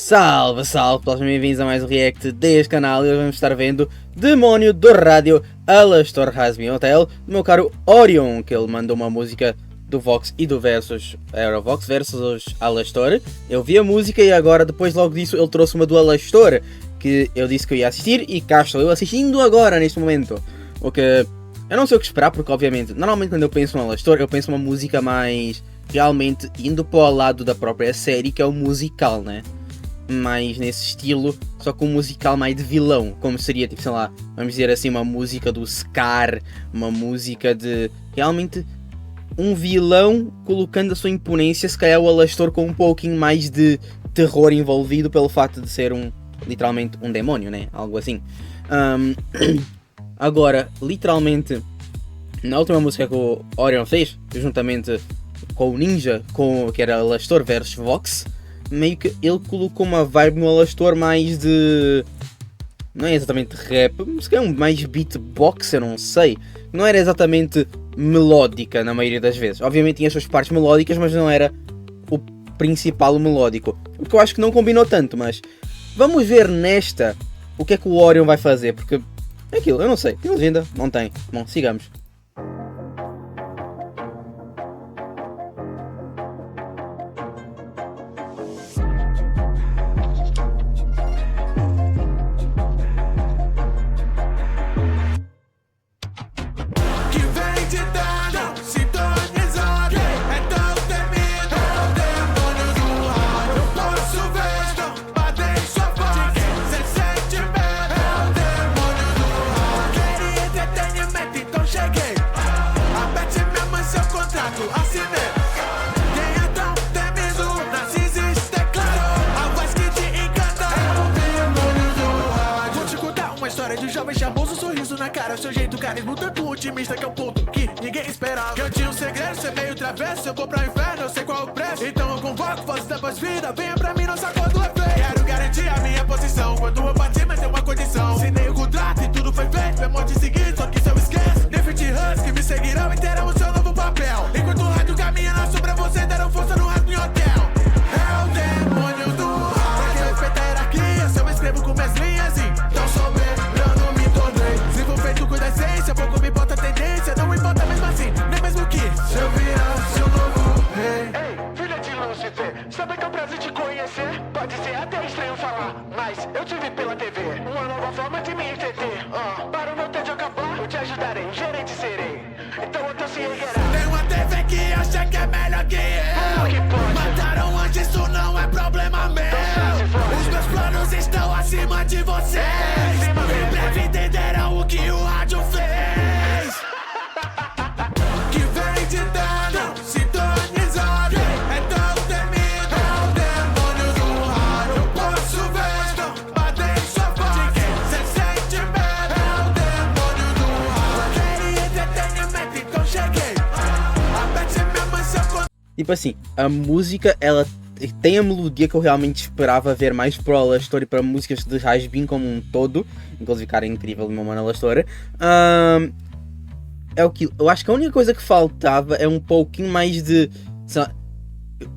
Salve, salve, todos bem-vindos a mais um react deste canal e hoje vamos estar vendo Demónio do Rádio Alastor Has Been Hotel do meu caro Orion, que ele mandou uma música do Vox e do Versus, era o Vox versus Alastor. Eu vi a música e agora, depois logo disso, ele trouxe uma do Alastor, que eu disse que eu ia assistir e cá estou eu assistindo agora, neste momento. O que eu não sei o que esperar, porque obviamente, normalmente quando eu penso no Alastor, eu penso uma música mais realmente indo para o lado da própria série, que é o musical, né? Mais nesse estilo, só com um musical mais de vilão, como seria, tipo, sei lá, vamos dizer assim, uma música do Scar, uma música de realmente um vilão colocando a sua imponência, se calhar o Alastor com um pouquinho mais de terror envolvido pelo facto de ser literalmente um demónio, né? Algo assim. Agora, literalmente, na última música que o Orion fez, juntamente com o Ninja, que era Alastor versus Vox, meio que ele colocou uma vibe no Alastor mais de... não é exatamente rap, mas que é mais beatbox, eu não sei. Não era exatamente melódica na maioria das vezes. Obviamente tinha as suas partes melódicas, mas não era o principal melódico. O que eu acho que não combinou tanto, mas... vamos ver nesta o que é que o Orion vai fazer, porque... é aquilo, eu não sei. Tem legenda? Não tem. Bom, sigamos. De um jovem charmoso, sorriso na cara, seu jeito carisma, tanto otimista que é um ponto que ninguém esperava. Que eu tinha um segredo, ser meio travesso, eu vou pro inferno, eu sei qual é o preço. Então eu convoco, faço da pós-vida, venha pra mim, nossa quando é feio. Quero garantir a minha posição, quando eu bati, mas tem uma condição. Assinei o contrato e tudo foi feito, minha morte seguinte, só que se eu esqueço. Nefit Huns que me seguirão e terão o seu novo papel. Enquanto o rádio caminha na sombra, você deram força no rato em hotel. É o demônio do rádio, pra quem respeita a hierarquia, se eu escrevo com minhas linhas e então souber. Com decência, pouco me importa a tendência, não importa mesmo assim, nem mesmo que se eu virasse o novo rei. Ei, filha de Lúcifer, sabe que é um prazer te conhecer? Pode ser até estranho falar, mas eu te vi pela TV. Uma nova forma de me entender. Para o meu tédio acabar, eu te ajudarei, gerente serei. Então eu tô se erguerá. Tem uma TV que acha que é melhor que eu. Que pode. Mataram antes, isso não é problema meu. Os meus planos estão acima de vocês. Em breve entenderão o que o rádio fez. Que vem de dentro, sintonizado. É tão temido, é o demônio do rádio. Eu posso ver, não bater em sua voz. Cê sente medo, é o demônio do rádio. Queria entretenimento, então cheguei. Aperte minha mansão. Tipo assim, a música, ela tem a melodia que eu realmente esperava ver mais para o Alastor e para músicas de Has Been como um todo. Inclusive, cara, é incrível, meu mano Alastor. É o que eu acho que a única coisa que faltava é um pouquinho mais de... sei lá,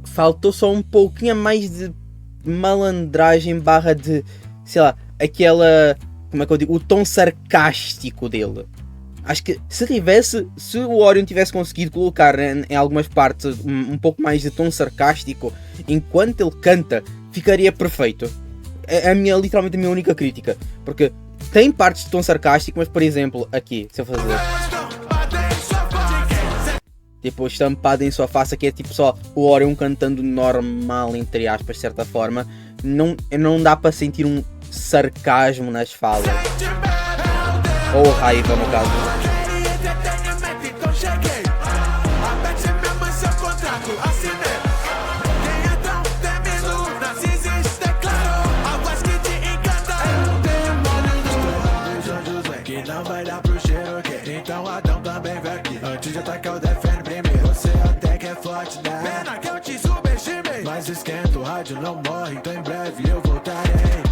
faltou só um pouquinho mais de malandragem barra de... sei lá, aquela... como é que eu digo? O tom sarcástico dele. Acho que se o Orion tivesse conseguido colocar em algumas partes um pouco mais de tom sarcástico enquanto ele canta, ficaria perfeito. É literalmente a minha única crítica. Porque tem partes de tom sarcástico, mas por exemplo, aqui, se eu fazer... tipo, estampado em sua face, aqui é tipo só o Orion cantando normal, entre aspas, de certa forma. Não dá para sentir um sarcasmo nas falas. Ou raiva, no caso. Que não vai dar pro cheiro aqui. Então Adão também vem aqui. Antes de atacar eu defendo primeiro. Você até que é forte, né? Pena que eu te subestimei. Mas esquenta, o rádio não morre. Então em breve eu voltarei.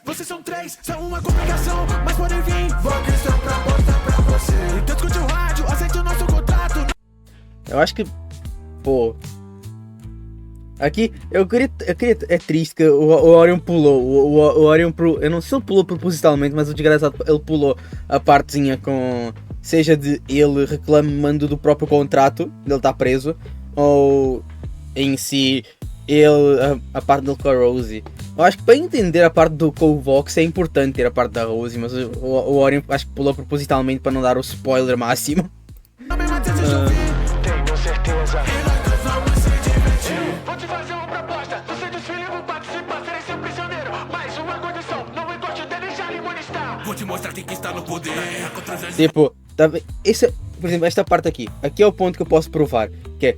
Vocês são três, são uma complicação. Mas podem vir, vou questão pra mostrar pra você. Então escute o rádio, aceite o nosso contrato. Eu acho que, pô, Aqui, é triste que o Orion pulou, o Orion, eu não sei se ele pulou propositalmente, mas o desgraçado, ele pulou a partezinha com, seja de ele reclamando do próprio contrato, ele está preso, ou em si, a parte dele com a Rosie. Eu acho que para entender a parte com o Vox é importante ter a parte da Rosie, mas o Orion acho que pulou propositalmente para não dar o spoiler máximo. Tenho certeza. Vou te fazer uma proposta. No seu desfile eu vou participar, serei seu prisioneiro. Mais uma condição, não encoste dele e já lhe molestar. Vou te mostrar quem está no poder. Tipo, por exemplo, esta parte aqui é o ponto que eu posso provar, que é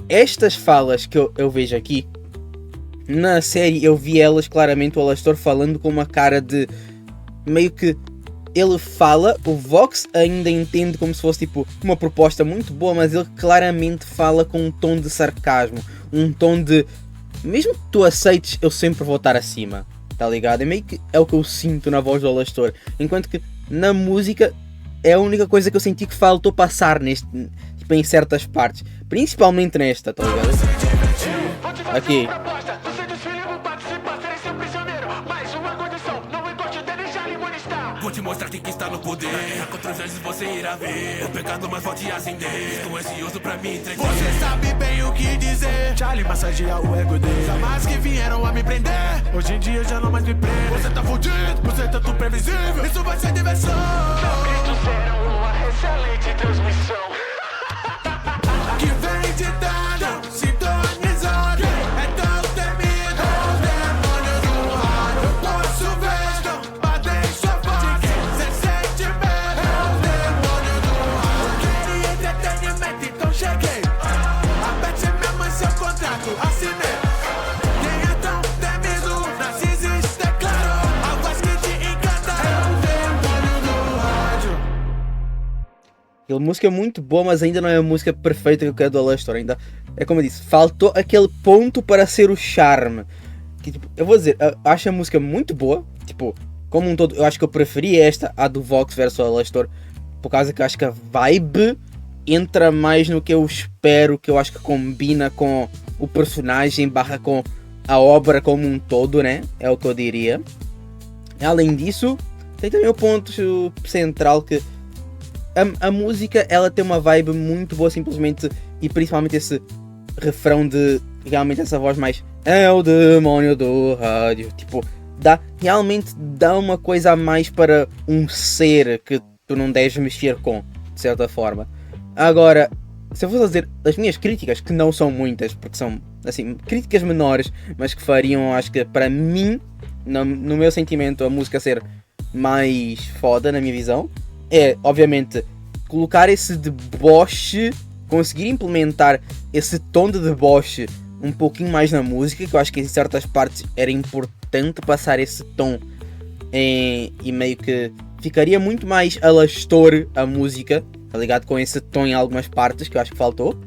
estas falas que eu vejo aqui. Na série eu vi elas claramente, o Alastor falando com uma cara de meio que ele fala, o Vox ainda entende como se fosse tipo uma proposta muito boa, mas ele claramente fala com um tom de sarcasmo, um tom de mesmo que tu aceites, eu sempre vou estar acima, tá ligado? É meio que é o que eu sinto na voz do Alastor, enquanto que na música é a única coisa que eu senti que faltou passar neste, tipo, em certas partes, principalmente nesta, tá ligado? Aqui. Vou te mostrar quem está no poder. Contra os anjos você irá ver o pecado mais forte acender. Estou ansioso pra me entregar. Você sabe bem o que dizer. Charlie massageia o ego dele. Jamais que vieram a me prender. Hoje em dia já não mais me prende. Você tá fudido, você é tanto previsível. Isso vai ser diversão. Seus gritos serão uma excelente transmissão. Que vem de dano, sintonizado. É tão temido. O demônio do rádio. Eu posso ver, não batem sua voz. Sem sentimento. O demônio do rádio. Queria entretenimento, então cheguei. Aperte mesmo em seu contrato, assinei. Quem é tão temido, Narcisis declarou. A voz que te encanta é o demônio do rádio. A música é muito boa, mas ainda não é a música perfeita que eu quero do Alastor. Ainda é como eu disse, faltou aquele ponto para ser o charme. Que, tipo, eu vou dizer, eu acho a música muito boa. Tipo, como um todo, eu acho que eu preferi esta, a do Vox versus o Alastor, por causa que eu acho que a vibe entra mais no que eu espero, que eu acho que combina com o personagem barra com a obra como um todo, né? É o que eu diria. Além disso, tem também o ponto central que a música, ela tem uma vibe muito boa, simplesmente, e principalmente esse refrão de realmente essa voz mais é o demônio do rádio, tipo, realmente dá uma coisa a mais para um ser que tu não deves mexer com, de certa forma. Agora, se eu fosse fazer as minhas críticas, que não são muitas, porque são, assim, críticas menores, mas que fariam, acho que para mim, no meu sentimento, a música ser mais foda, na minha visão, é, obviamente, colocar esse deboche, conseguir implementar esse tom de deboche um pouquinho mais na música, que eu acho que em certas partes era importante passar esse tom, e meio que ficaria muito mais Alastor a música, tá ligado? Com esse tom em algumas partes, que eu acho que faltou.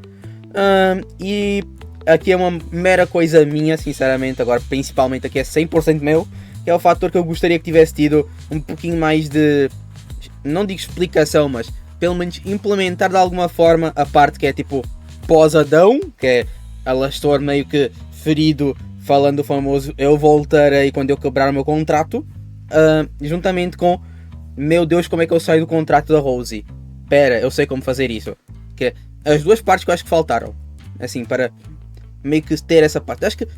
E aqui é uma mera coisa minha, sinceramente, agora principalmente aqui é 100% meu, que é o fator que eu gostaria que tivesse tido um pouquinho mais de, não digo explicação, mas pelo menos implementar de alguma forma a parte que é tipo pós-Adão, que é Alastor meio que ferido, falando o famoso eu voltarei quando eu quebrar o meu contrato, juntamente com meu Deus, como é que eu saio do contrato da Rosie? Pera, eu sei como fazer isso. Que é as duas partes que eu acho que faltaram, assim, para meio que ter essa parte. Acho que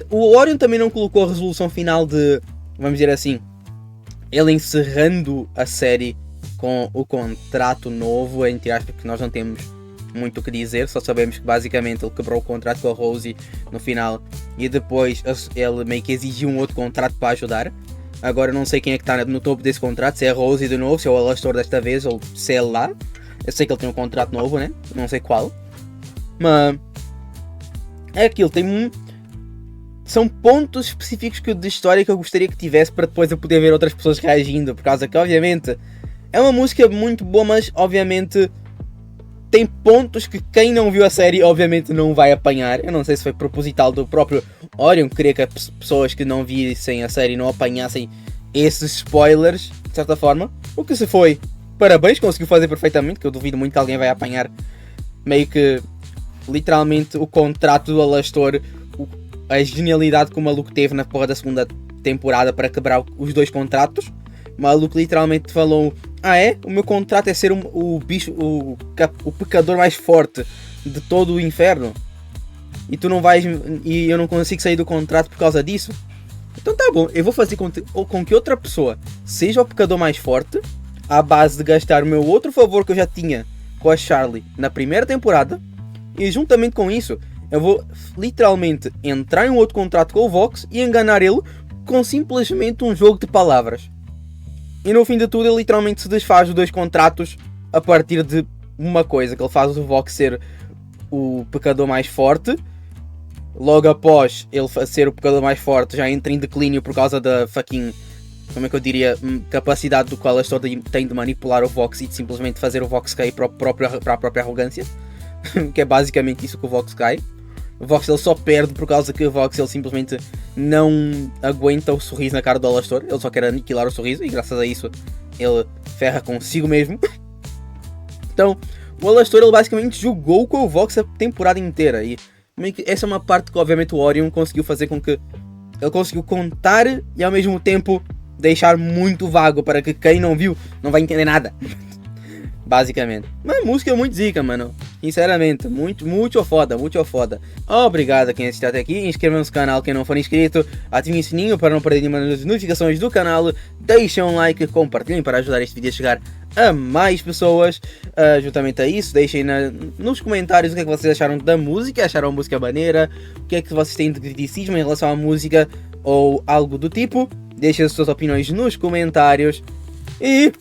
o Orion também não colocou a resolução final de, vamos dizer assim, ele encerrando a série com o contrato novo, entre aspas, porque nós não temos muito o que dizer, só sabemos que basicamente ele quebrou o contrato com a Rosie no final e depois ele meio que exigiu um outro contrato para ajudar. Agora não sei quem é que está no topo desse contrato, se é a Rosie de novo, se é o Alastor desta vez ou se é ele lá. Eu sei que ele tem um contrato novo, né? Não sei qual. Mas é aquilo, são pontos específicos de história que eu gostaria que tivesse para depois eu poder ver outras pessoas reagindo, por causa que obviamente é uma música muito boa, mas obviamente tem pontos que quem não viu a série obviamente não vai apanhar. Eu não sei se foi proposital do próprio Orion, queria que as pessoas que não vissem a série não apanhassem esses spoilers, de certa forma. O que se foi, parabéns, conseguiu fazer perfeitamente, que eu duvido muito que alguém vai apanhar meio que literalmente o contrato do Alastor, a genialidade que o maluco teve na porra da segunda temporada para quebrar os 2 contratos. O maluco literalmente falou: o meu contrato é ser o bicho, o pecador mais forte de todo o inferno. E tu não vais, e eu não consigo sair do contrato por causa disso. Então tá bom, eu vou fazer com que outra pessoa seja o pecador mais forte, à base de gastar o meu outro favor que eu já tinha com a Charlie na primeira temporada. E juntamente com isso, eu vou literalmente entrar em um outro contrato com o Vox e enganar ele com simplesmente um jogo de palavras. E no fim de tudo ele literalmente se desfaz dos 2 contratos a partir de uma coisa, que ele faz o Vox ser o pecador mais forte. Logo após ele ser o pecador mais forte, já entra em declínio por causa da fucking, como é que eu diria, capacidade do qual a história tem de manipular o Vox e de simplesmente fazer o Vox cair para a própria arrogância. Que é basicamente isso que o Vox cai. O Vox ele só perde por causa que o Vox ele simplesmente não aguenta o sorriso na cara do Alastor. Ele só quer aniquilar o sorriso e graças a isso ele ferra consigo mesmo. Então o Alastor ele basicamente jogou com o Vox a temporada inteira. E essa é uma parte que obviamente o Orion conseguiu fazer com que ele conseguiu contar e ao mesmo tempo deixar muito vago para que quem não viu não vai entender nada. Basicamente. Mas a música é muito zica, mano. Sinceramente, muito foda, muito foda. Obrigado a quem assistiu até aqui. Inscreva-se no canal quem não for inscrito. Ativem o sininho para não perder nenhuma das notificações do canal. Deixem um like, compartilhem para ajudar este vídeo a chegar a mais pessoas. Juntamente a isso, deixem nos comentários o que é que vocês acharam da música. Acharam a música maneira? O que é que vocês têm de criticismo em relação à música? Ou algo do tipo? Deixem as suas opiniões nos comentários. E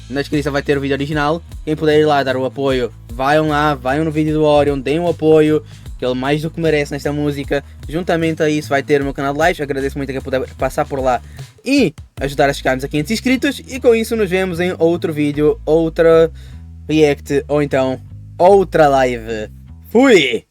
na descrição vai ter o vídeo original. Quem puder ir lá dar o apoio, vão no vídeo do Orion, deem o apoio, que ele mais do que merece nesta música. Juntamente a isso vai ter o meu canal de lives. Agradeço muito a quem puder passar por lá e ajudar a chegarmos a 500 inscritos. E com isso nos vemos em outro vídeo, outra react ou então outra live. Fui!